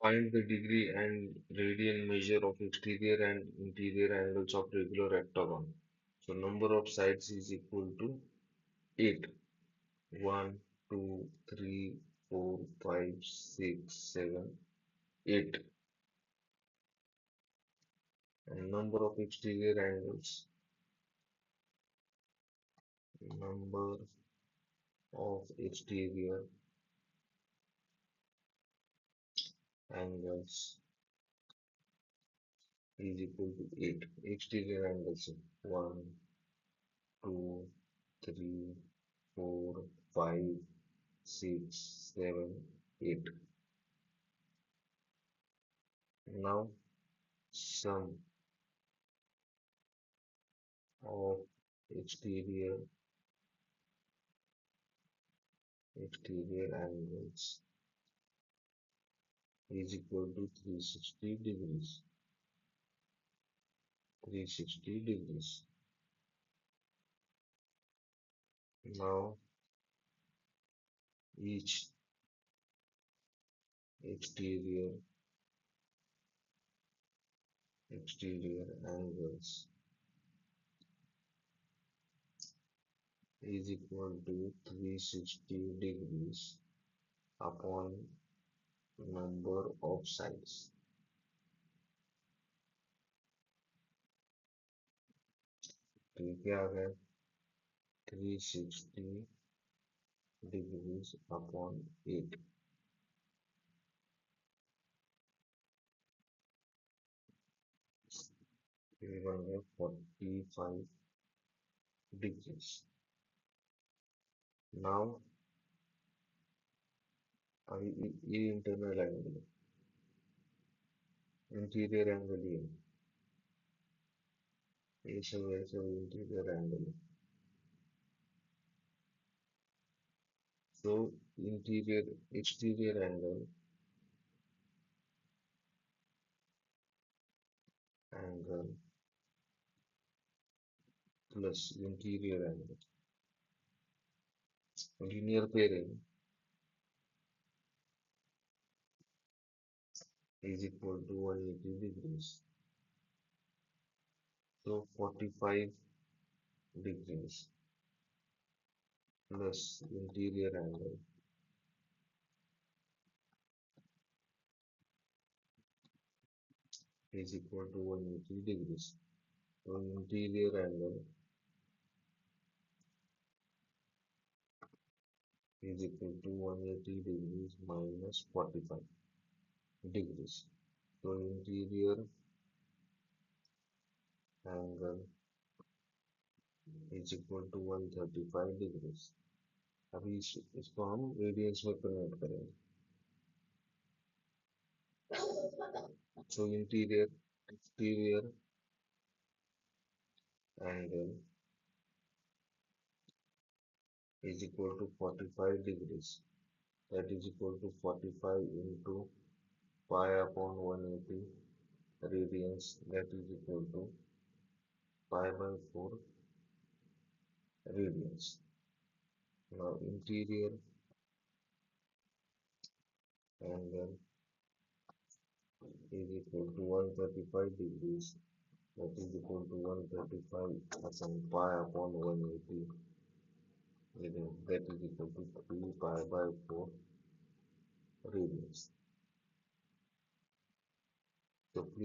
Find the degree and radian measure of exterior and interior angles of regular octagon. So number of sides is equal to 8. 1, 2, 3, 4, 5, 6, 7, 8. And number of exterior angles. Number of exterior angles is equal to 8. Exterior angles 1, 2, 3, 4, 5, 6, 7, 8. Now sum of exterior angles is equal to 360 degrees. 360 degrees. Now each exterior angles is equal to 360 degrees upon number of sides. तो ये क्या आ गया 360 degrees upon 8 ये बन गया 45 degrees. Now अभी ये internal angle interior angle ये सब ऐसे interior angle so interior exterior angle plus interior angle linear pairing is equal to 180 degrees. So 45 degrees plus interior angle is equal to 180 degrees. So interior angle is equal to 180 degrees minus 45 degrees. So interior angle is equal to 135 degrees. अभी इसको हम radiance में convert करेंगे. So exterior angle is equal to 45 degrees. That is equal to 45 into pi upon 180 radians. That is equal to pi by 4 radians. Now interior angle is equal to 135 degrees. That is equal to 135 upon pi upon 180 radians. That is equal to 3 pi by 4 radians. So please